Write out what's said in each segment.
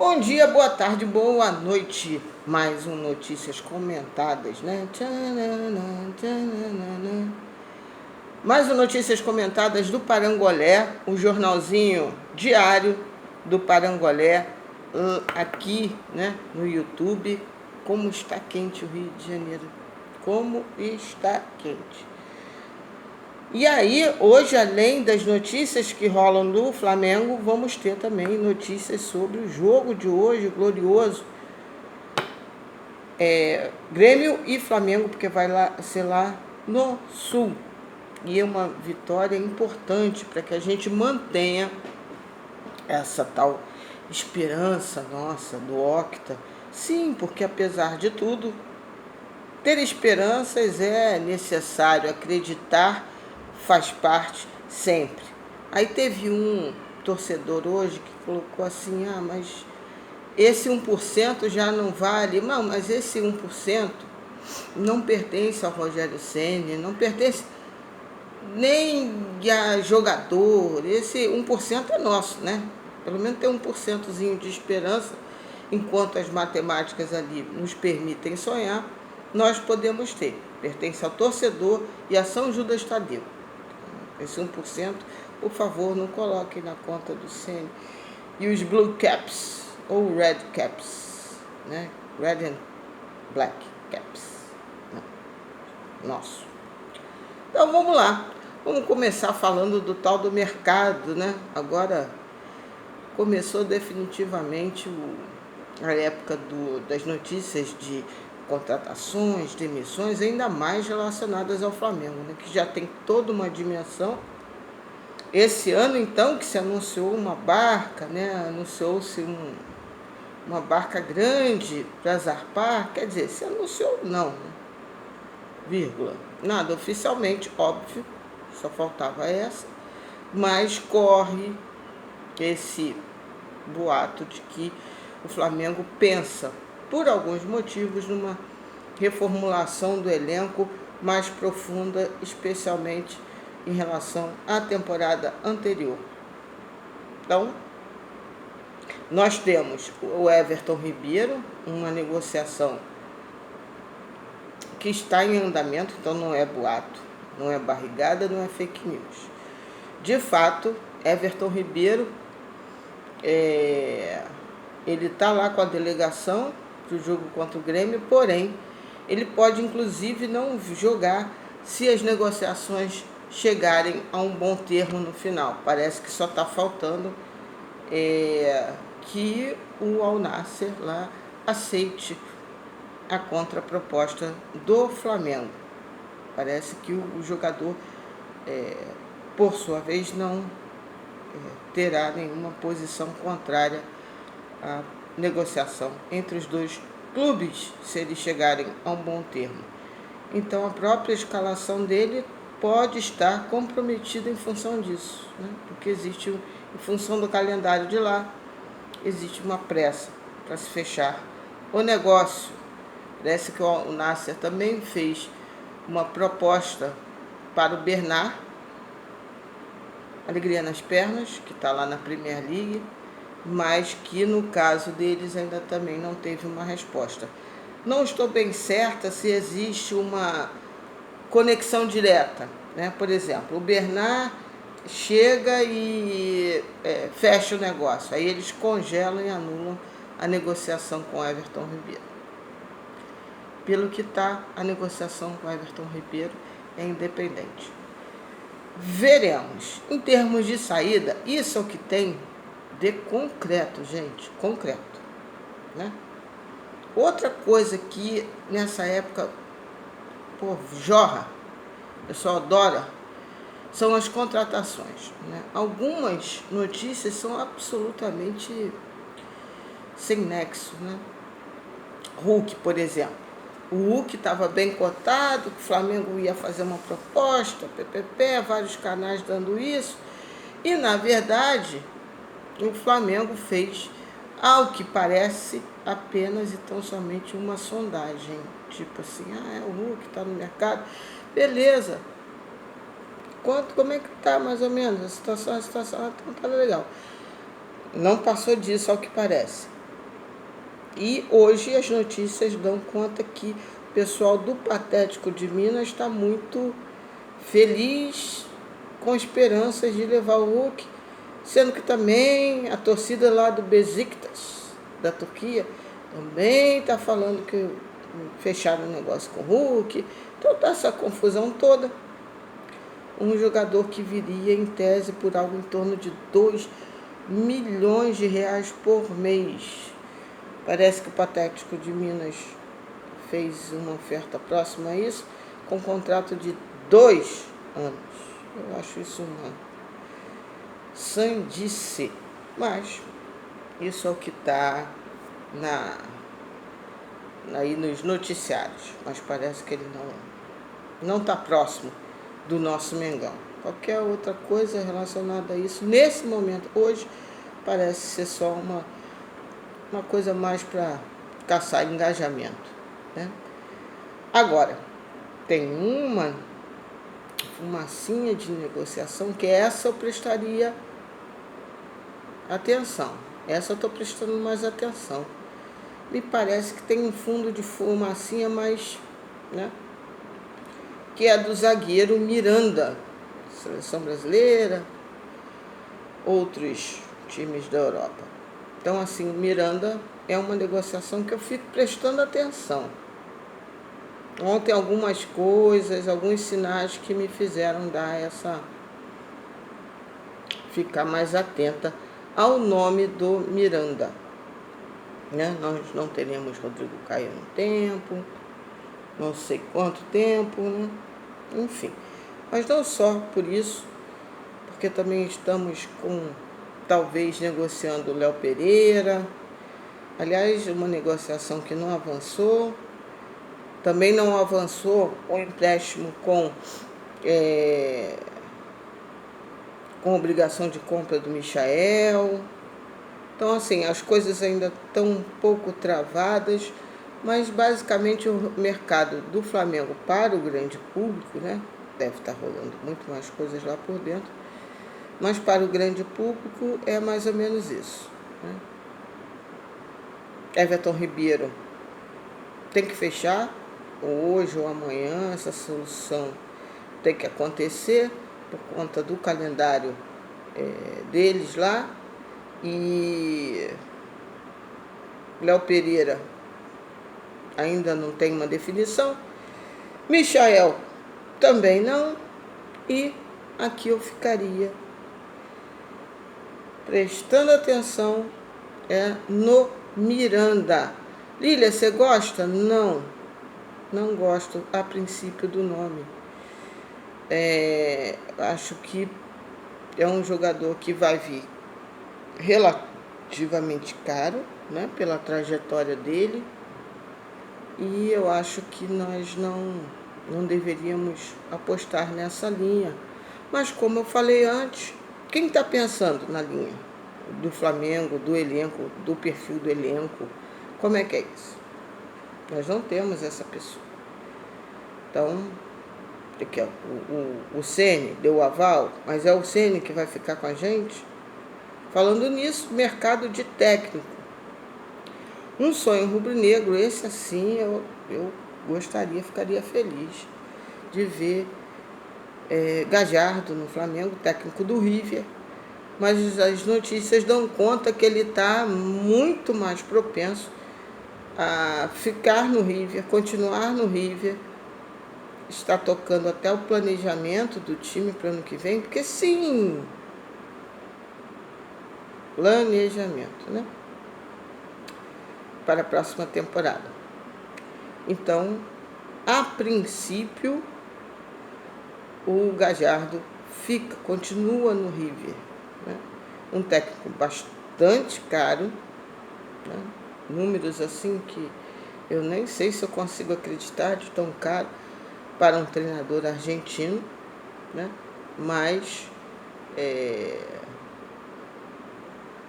Bom dia, boa tarde, boa noite. Mais um Notícias Comentadas, né? Tchananã, tchananã. Mais um Notícias Comentadas do Parangolé, um jornalzinho diário do Parangolé, aqui, né, no YouTube. Como está quente o Rio de Janeiro. Como está quente. E aí, hoje, além das notícias que rolam do Flamengo, vamos ter também notícias sobre o jogo de hoje, glorioso. Grêmio e Flamengo, porque vai ser lá no Sul. E é uma vitória importante para que a gente mantenha essa tal esperança nossa do Octa. Sim, porque apesar de tudo, ter esperanças é necessário, acreditar faz parte sempre. Aí teve um torcedor hoje que colocou assim, mas esse 1% já não vale. Não, mas esse 1% não pertence ao Rogério Ceni, não pertence nem a jogador. Esse 1% é nosso, né? Pelo menos tem 1%zinho de esperança, enquanto as matemáticas ali nos permitem sonhar, nós podemos ter. Pertence ao torcedor e a São Judas Tadeu. Esse 1%, por favor, não coloquem na conta do Ceni. E os Blue Caps, ou Red Caps, né? Red and Black Caps. Nosso. Então, vamos lá. Vamos começar falando do tal do mercado, né? Agora começou definitivamente a época das notícias de contratações, demissões, ainda mais relacionadas ao Flamengo, né? Que já tem toda uma dimensão. Esse ano, então, que se anunciou uma barca, né? Anunciou-se uma barca grande para zarpar, quer dizer, se anunciou não, né? Vírgula. Nada oficialmente, óbvio, só faltava essa, mas corre esse boato de que o Flamengo pensa, por alguns motivos, numa reformulação do elenco mais profunda, especialmente em relação à temporada anterior. Então, nós temos o Everton Ribeiro, uma negociação que está em andamento, então não é boato, não é barrigada, não é fake news. De fato, Everton Ribeiro, ele está lá com a delegação para o jogo contra o Grêmio, porém, ele pode inclusive não jogar se as negociações chegarem a um bom termo no final. Parece que só está faltando que o Al Nassr lá aceite a contraproposta do Flamengo. Parece que o jogador, por sua vez, não terá nenhuma posição contrária à negociação entre os dois clubes, se eles chegarem a um bom termo. Então, a própria escalação dele pode estar comprometida em função disso, né? Porque existe, em função do calendário de lá, existe uma pressa para se fechar o negócio. Parece que o Nassr também fez uma proposta para o Bernard, Alegria nas Pernas, que está lá na Premier League, mas que no caso deles ainda também não teve uma resposta. Não estou bem certa se existe uma conexão direta, né? Por exemplo, o Bernard chega e fecha o negócio, aí eles congelam e anulam a negociação com o Everton Ribeiro. Pelo que está, a negociação com o Everton Ribeiro é independente. Veremos. Em termos de saída, isso é o que tem de concreto, gente, concreto, né? Outra coisa que nessa época, jorra, o pessoal adora, são as contratações, né? Algumas notícias são absolutamente sem nexo, né? Hulk, por exemplo. O Hulk estava bem cotado, que o Flamengo ia fazer uma proposta, PPP, vários canais dando isso. E, na verdade, o Flamengo fez, ao que parece, apenas e tão somente uma sondagem. Tipo assim, o Hulk está no mercado. Beleza. Como é que está, mais ou menos? A situação não está legal. Não passou disso, ao que parece. E hoje as notícias dão conta que o pessoal do Patético de Minas está muito feliz, com esperanças de levar o Hulk, sendo que também a torcida lá do Besiktas, da Turquia, também está falando que fecharam o negócio com o Hulk. Então tá essa confusão toda. Um jogador que viria em tese por algo em torno de 2 milhões de reais por mês. Parece que o Patético de Minas fez uma oferta próxima a isso, com um contrato de 2 anos. Eu acho isso uma sandice. Mas isso é o que está aí nos noticiários. Mas parece que ele não está próximo do nosso Mengão. Qualquer outra coisa relacionada a isso, nesse momento, hoje, parece ser só uma coisa mais para caçar engajamento, né? Agora, tem uma fumacinha de negociação que essa eu prestaria atenção. Essa eu estou prestando mais atenção. Me parece que tem um fundo de fumacinha mais, né? Que é do zagueiro Miranda, seleção brasileira, outros times da Europa. Então, assim, Miranda é uma negociação que eu fico prestando atenção. Ontem algumas coisas, alguns sinais que me fizeram dar ficar mais atenta ao nome do Miranda, né? Nós não teremos Rodrigo Caio no tempo, não sei quanto tempo, né? Enfim, mas não só por isso, porque também estamos talvez negociando o Léo Pereira. Aliás, uma negociação que não avançou. Também não avançou o empréstimo com obrigação de compra do Michael. Então, assim, as coisas ainda estão um pouco travadas, mas basicamente o mercado do Flamengo para o grande público, né? Deve estar rolando muito mais coisas lá por dentro, mas para o grande público é mais ou menos isso, né? Everton Ribeiro tem que fechar, hoje ou amanhã, essa solução tem que acontecer por conta do calendário deles lá. E Léo Pereira ainda não tem uma definição, Michael também não, e aqui eu ficaria prestando atenção no Miranda. Lília, você gosta? Não gosto a princípio do nome. Acho que é um jogador que vai vir relativamente caro, né, pela trajetória dele, e eu acho que nós não deveríamos apostar nessa linha. Mas como eu falei antes, quem está pensando na linha do Flamengo, do elenco, do perfil do elenco, como é que é isso? Nós não temos essa pessoa. Então, o Ceni deu o aval, mas é o Ceni que vai ficar com a gente? Falando nisso, mercado de técnico. Um sonho rubro-negro, esse assim eu gostaria, ficaria feliz de ver Gallardo no Flamengo, técnico do River, mas as notícias dão conta que ele está muito mais propenso a ficar no River, continuar no River, está tocando até o planejamento do time para o ano que vem, porque sim, planejamento, né? Para a próxima temporada. Então, a princípio, o Gallardo continua no River, né? Um técnico bastante caro, né? Números assim que eu nem sei se eu consigo acreditar de tão caro para um treinador argentino, né? Mas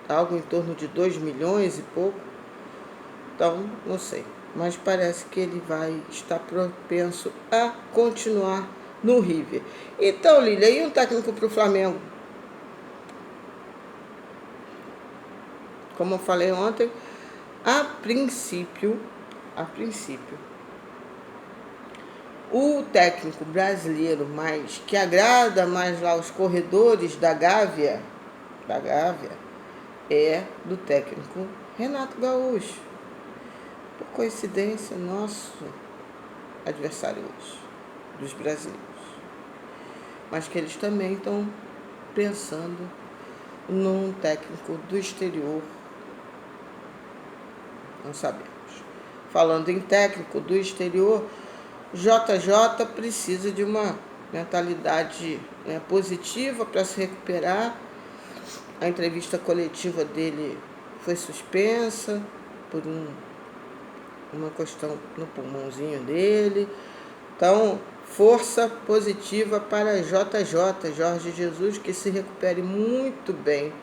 algo em torno de 2 milhões e pouco. Então, não sei. Mas parece que ele vai estar propenso a continuar no River. Então, Lília, e um técnico para o Flamengo? Como eu falei ontem, A princípio, o técnico brasileiro que agrada mais lá os corredores da Gávea, é do técnico Renato Gaúcho. Por coincidência, nosso adversário hoje, dos brasileiros. Mas que eles também estão pensando num técnico do exterior. Não sabemos. Falando em técnico do exterior, JJ precisa de uma mentalidade positiva para se recuperar. A entrevista coletiva dele foi suspensa por uma questão no pulmãozinho dele. Então, força positiva para JJ, Jorge Jesus, que se recupere muito bem,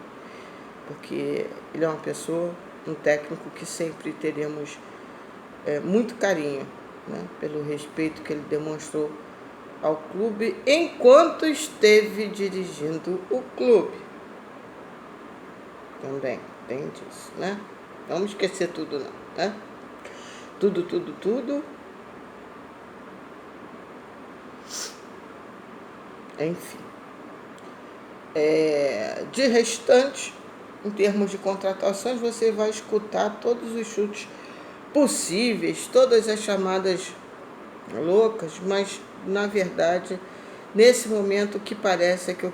porque ele é uma pessoa, um técnico que sempre teremos muito carinho, né, pelo respeito que ele demonstrou ao clube enquanto esteve dirigindo o clube. Também tem disso, né? Não vamos esquecer tudo não, né? Tudo. Enfim. De restante, em termos de contratações, você vai escutar todos os chutes possíveis, todas as chamadas loucas, mas, na verdade, nesse momento, o que parece é que o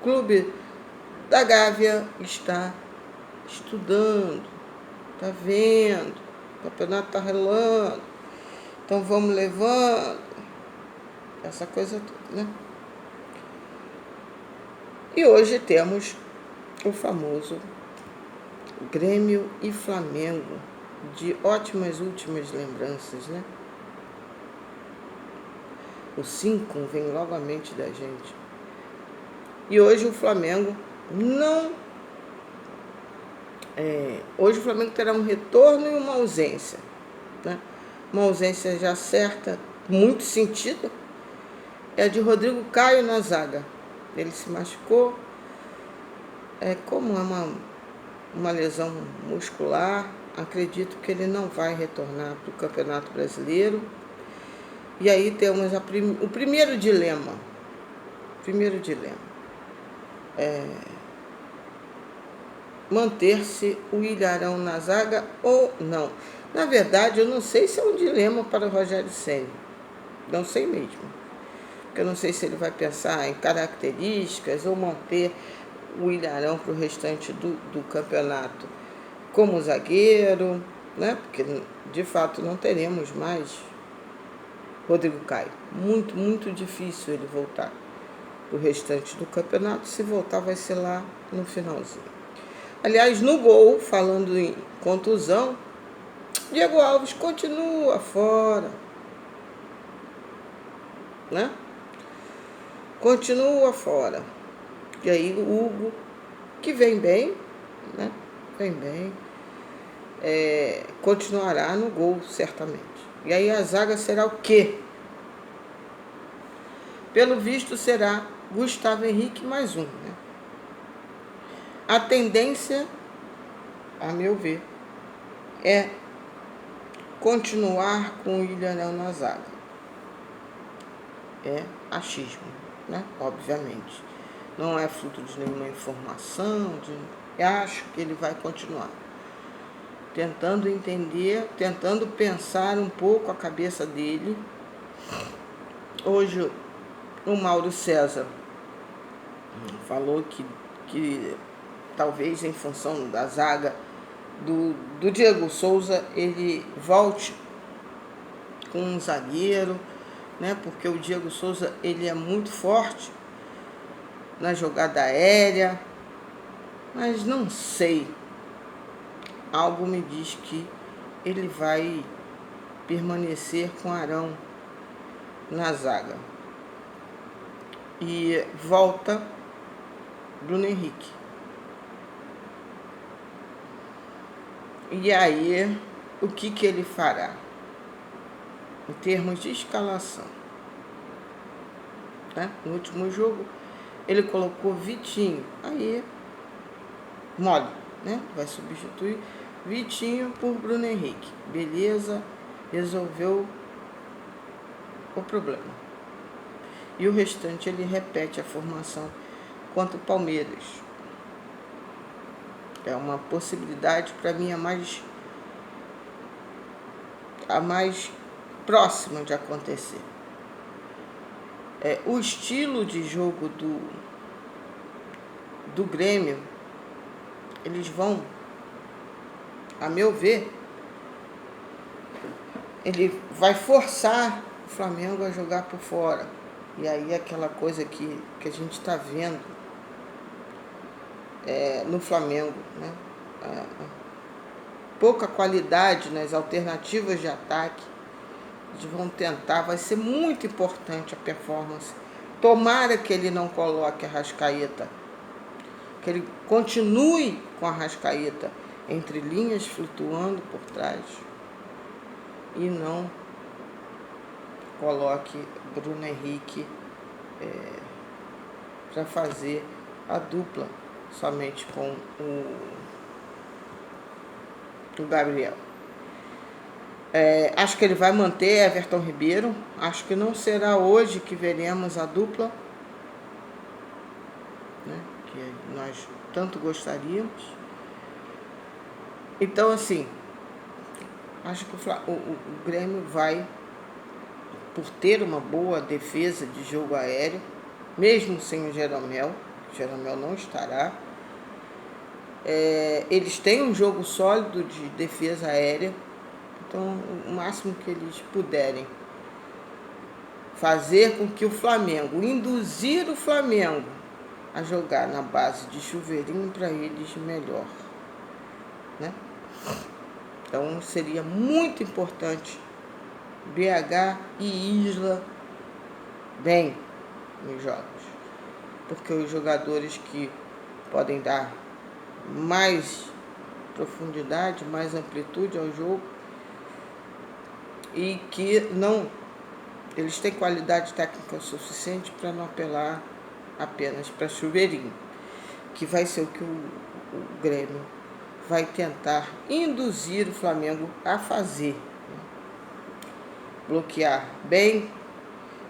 clube da Gávea está estudando, está vendo, o campeonato está rolando, então vamos levando, essa coisa toda, né? E hoje temos o famoso Grêmio e Flamengo, de ótimas últimas lembranças, né? O 5 vem logo à mente da gente. E hoje o Flamengo hoje o Flamengo terá um retorno e uma ausência, né? Uma ausência já certa, muito sentido, é a de Rodrigo Caio na zaga. Ele se machucou, como é uma lesão muscular, acredito que ele não vai retornar para o Campeonato Brasileiro. E aí temos o primeiro dilema. Manter-se o Ilharão na zaga ou não. Na verdade, eu não sei se é um dilema para o Rogério Ceni. Não sei mesmo. Porque eu não sei se ele vai pensar em características ou manter o Ilharão para o restante do campeonato como zagueiro, né? Porque, de fato, não teremos mais Rodrigo Caio. Muito difícil ele voltar para o restante do campeonato. Se voltar, vai ser lá no finalzinho. Aliás, no gol, falando em contusão, Diego Alves continua fora, né? Continua fora. E aí o Hugo, que vem bem, né? Continuará no gol, certamente. E aí a zaga será o quê? Pelo visto será Gustavo Henrique mais um, né? A tendência, a meu ver, é continuar com o Ilharão na zaga. É achismo, né? Obviamente. Não é fruto de nenhuma informação, eu acho que ele vai continuar. Tentando entender, tentando pensar um pouco a cabeça dele. Hoje o Mauro César falou que talvez em função da zaga do Diego Souza ele volte com um zagueiro, né? Porque o Diego Souza ele é muito forte na jogada aérea, mas não sei. Algo me diz que ele vai permanecer com Arão na zaga. E volta Bruno Henrique. E aí, o que ele fará? Em termos de escalação, né? No último jogo, ele colocou Vitinho. Aí, mole, né? Vai substituir Vitinho por Bruno Henrique. Beleza, resolveu o problema. E o restante ele repete a formação contra o Palmeiras. É uma possibilidade, para mim, a mais próxima de acontecer. O estilo de jogo do Grêmio, eles vão, a meu ver, ele vai forçar o Flamengo a jogar por fora. E aí aquela coisa que a gente está vendo no Flamengo, né? Pouca qualidade nas alternativas de ataque. Eles vão tentar, vai ser muito importante a performance. Tomara que ele não coloque a Arrascaeta, que ele continue com a Arrascaeta entre linhas, flutuando por trás, e não coloque Bruno Henrique para fazer a dupla somente com o Gabriel. Acho que ele vai manter Everton Ribeiro. Acho que não será hoje que veremos a dupla, né, que nós tanto gostaríamos. Então, assim, acho que o Grêmio vai, por ter uma boa defesa de jogo aéreo, mesmo sem o Jeromel não estará. Eles têm um jogo sólido de defesa aérea. Então, o máximo que eles puderem fazer com que o Flamengo, induzir o Flamengo a jogar na base de chuveirinho, para eles melhor, né? Então, seria muito importante BH e Isla bem nos jogos, porque os jogadores que podem dar mais profundidade, mais amplitude ao jogo, e que eles têm qualidade técnica suficiente para não apelar apenas para chuveirinho, que vai ser o que o Grêmio vai tentar induzir o Flamengo a fazer, né? Bloquear bem,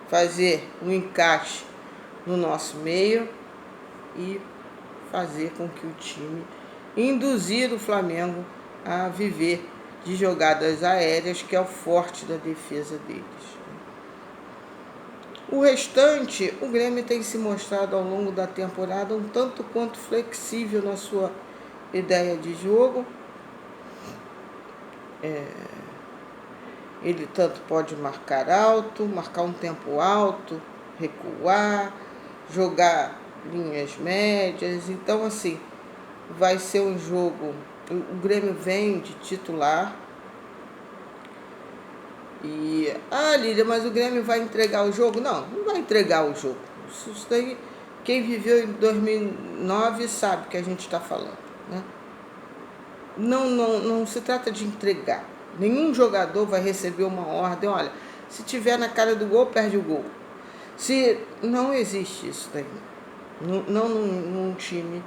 fazer um encaixe no nosso meio e fazer com que o time, induzir o Flamengo a viver de jogadas aéreas, que é o forte da defesa deles. O restante, o Grêmio tem se mostrado ao longo da temporada um tanto quanto flexível na sua ideia de jogo. Ele tanto pode marcar alto, marcar um tempo alto, recuar, jogar linhas médias. Então, assim, vai ser um jogo. O Grêmio vem de titular. E, Lília, mas o Grêmio vai entregar o jogo? Não vai entregar o jogo. Isso daí, quem viveu em 2009 sabe o que a gente está falando, né? Não se trata de entregar. Nenhum jogador vai receber uma ordem, olha, se tiver na cara do gol, perde o gol. Não existe isso daí. Não num time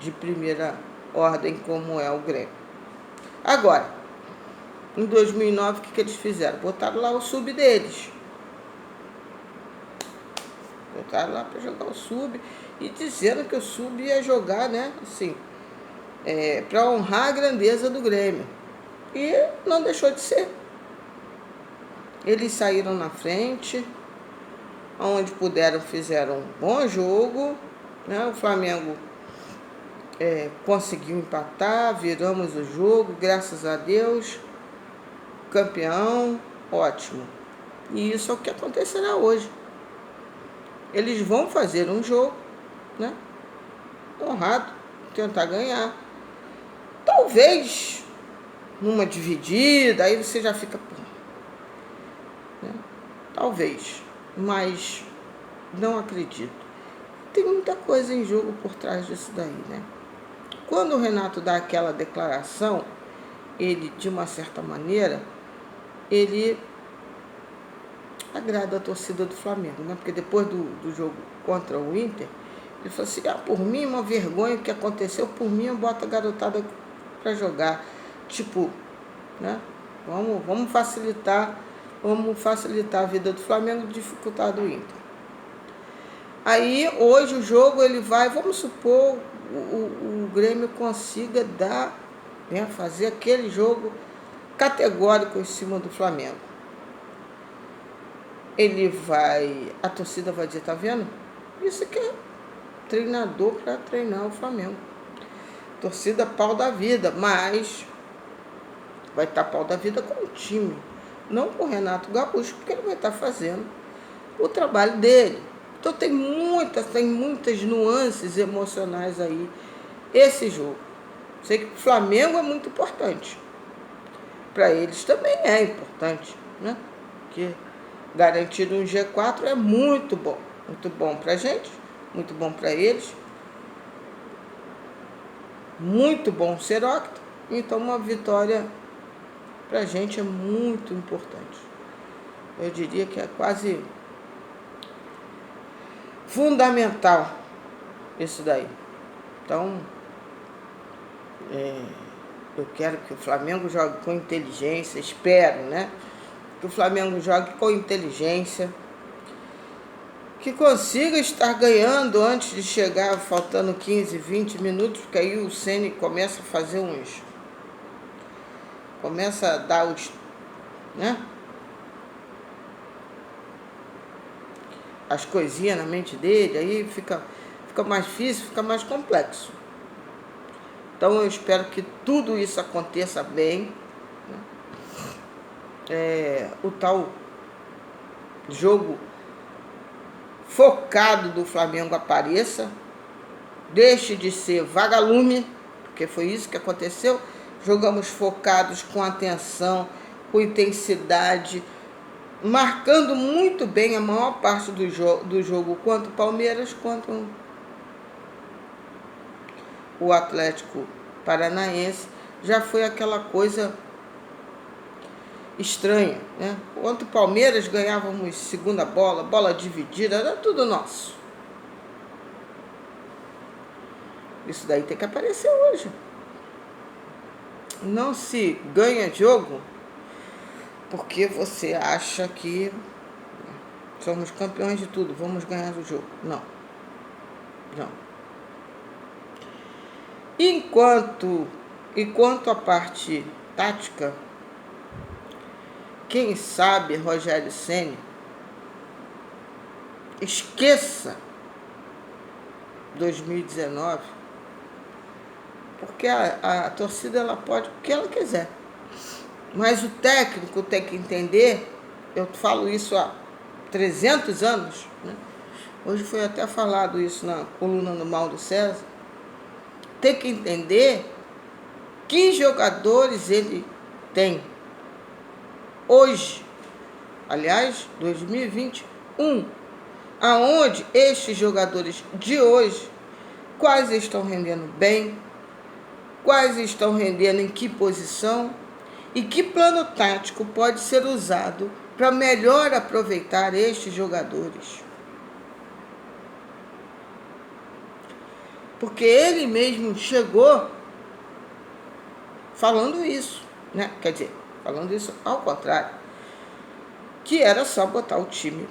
de primeira ordem como é o Grêmio. Agora, em 2009, o que eles fizeram? Botaram lá o sub deles. Botaram lá para jogar o sub e dizendo que o sub ia jogar, né, assim, para honrar a grandeza do Grêmio. E não deixou de ser. Eles saíram na frente, onde puderam, fizeram um bom jogo, né? O Flamengo conseguiu empatar, viramos o jogo, graças a Deus, campeão, ótimo. E isso é o que acontecerá hoje. Eles vão fazer um jogo, né, honrado, tentar ganhar. Talvez numa dividida, aí você já fica, né? Talvez, mas não acredito. Tem muita coisa em jogo por trás disso daí, né? Quando o Renato dá aquela declaração, ele, de uma certa maneira, ele agrada a torcida do Flamengo, né? Porque depois do jogo contra o Inter, ele falou assim, por mim, uma vergonha o que aconteceu, por mim eu boto a garotada para jogar. Tipo, né? Vamos facilitar a vida do Flamengo e dificultar do Inter. Aí, hoje o jogo ele vai, vamos supor, o Grêmio consiga dar, né, fazer aquele jogo categórico em cima do Flamengo. A torcida vai dizer, tá vendo? Isso aqui é treinador para treinar o Flamengo. Torcida pau da vida, mas vai estar pau da vida com o time, não com o Renato Gaúcho, porque ele vai estar fazendo o trabalho dele. Então tem muitas nuances emocionais aí esse jogo. Sei que o Flamengo é muito importante. Para eles também é importante, né? Porque garantir um G4 é muito bom. Muito bom para a gente, muito bom para eles. Muito bom ser octo. Então uma vitória para a gente é muito importante. Eu diria que é quase fundamental isso daí. Então, eu quero que o Flamengo jogue com inteligência, espero, né? Que o Flamengo jogue com inteligência, que consiga estar ganhando antes de chegar, faltando 15, 20 minutos, porque aí o Ceni começa a fazer começa a dar os, né? As coisinhas na mente dele, aí fica mais difícil, fica mais complexo. Então eu espero que tudo isso aconteça bem, né? O tal jogo focado do Flamengo apareça, deixe de ser vagalume, porque foi isso que aconteceu. Jogamos focados, com atenção, com intensidade, marcando muito bem a maior parte do jogo, quanto o Palmeiras, quanto o Atlético Paranaense. Já foi aquela coisa estranha, né? Quanto o Palmeiras ganhávamos segunda bola dividida, era tudo nosso. Isso daí tem que aparecer hoje. Não se ganha jogo porque você acha que somos campeões de tudo, vamos ganhar o jogo. Não. Enquanto a parte tática, quem sabe Rogério Ceni esqueça 2019, porque a torcida ela pode o que ela quiser, mas o técnico tem que entender. Eu falo isso há 300 anos, né? Hoje foi até falado isso na coluna do Mauro César. Tem que entender que jogadores ele tem hoje, aliás, 2021, aonde estes jogadores de hoje, quais estão rendendo bem, quais estão rendendo em que posição e que plano tático pode ser usado para melhor aproveitar estes jogadores. Porque ele mesmo chegou falando isso, né? Quer dizer, falando isso ao contrário, que era só botar o time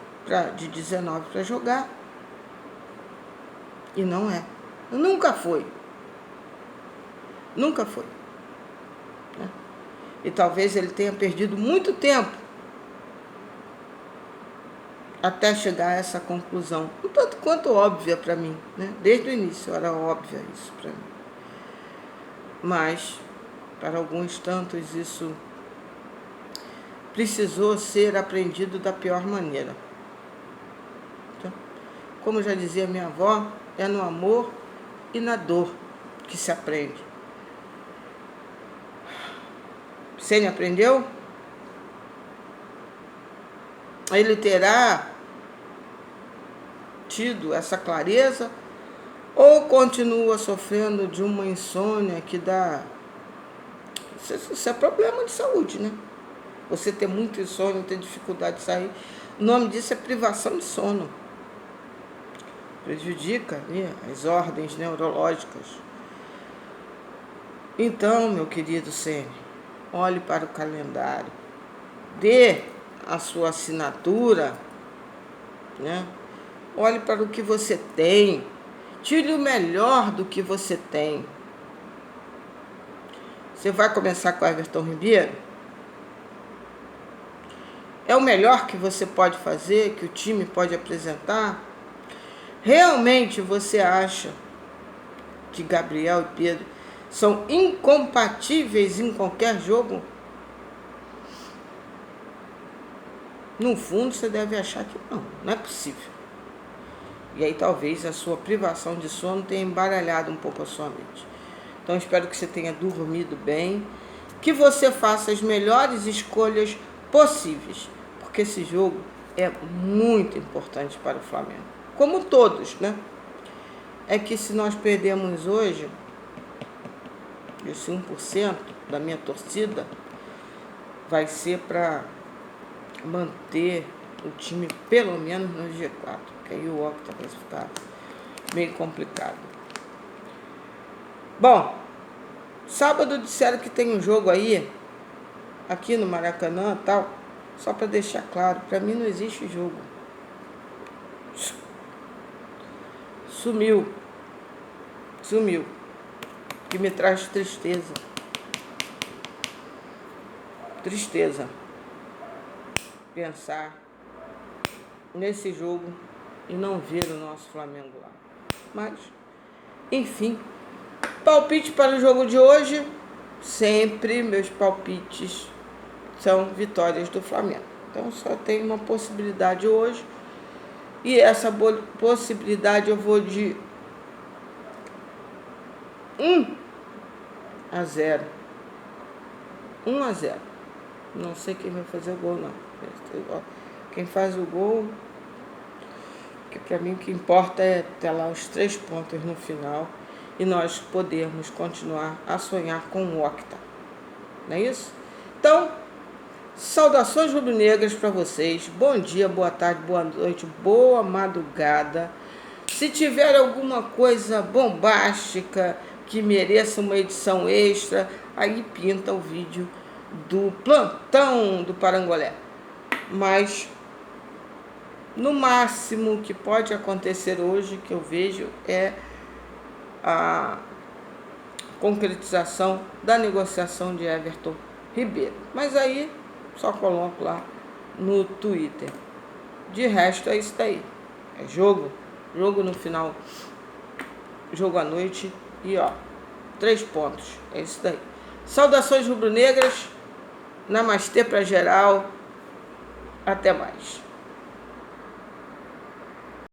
de 19 para jogar. E não é. Nunca foi. Nunca foi. Né? E talvez ele tenha perdido muito tempo até chegar a essa conclusão. Um tanto quanto óbvia para mim, né? Desde o início era óbvia isso para mim. Mas, para alguns tantos, isso precisou ser aprendido da pior maneira. Então, como já dizia minha avó, é no amor e na dor que se aprende. Ceni aprendeu? Ele terá tido essa clareza ou continua sofrendo de uma insônia que dá... Isso é problema de saúde, né? Você ter muito insônia, ter dificuldade de sair. O nome disso é privação de sono. Prejudica, né, as ordens neurológicas. Então, meu querido Ceni, olhe para o calendário, dê a sua assinatura, né? Olhe para o que você tem, tire o melhor do que você tem. Você vai começar com o Everton Ribeiro? É o melhor que você pode fazer, que o time pode apresentar? Realmente você acha que Gabriel e Pedro são incompatíveis em qualquer jogo? No fundo, você deve achar que não é possível. E aí talvez a sua privação de sono tenha embaralhado um pouco a sua mente. Então espero que você tenha dormido bem, que você faça as melhores escolhas possíveis, porque esse jogo é muito importante para o Flamengo. Como todos, né? É que se nós perdemos hoje, esse 1% da minha torcida vai ser para manter o time pelo menos no G4, porque aí o Octa vai ficar meio complicado. Bom, sábado disseram que tem um jogo aí, aqui no Maracanã e tal, só para deixar claro, para mim não existe jogo. Sumiu, que me traz tristeza. Tristeza pensar nesse jogo e não ver o nosso Flamengo lá. Mas, enfim, palpite para o jogo de hoje, sempre meus palpites são vitórias do Flamengo. Então só tem uma possibilidade hoje, e essa possibilidade eu vou de 1-0. 1-0. Não sei quem vai fazer o gol, não. Quem faz o gol, que para mim o que importa é ter lá os 3 pontos no final e nós podermos continuar a sonhar com o Octa. Não é isso? Então, saudações rubro-negras para vocês. Bom dia, boa tarde, boa noite, boa madrugada. Se tiver alguma coisa bombástica que mereça uma edição extra, aí pinta o vídeo do plantão do Parangolé. Mas no máximo que pode acontecer hoje, que eu vejo, é a concretização da negociação de Everton Ribeiro. Mas aí só coloco lá no Twitter. De resto é isso daí. É jogo no final, jogo à noite e 3 pontos. É isso daí. Saudações rubro-negras. Namastê pra geral. Até mais.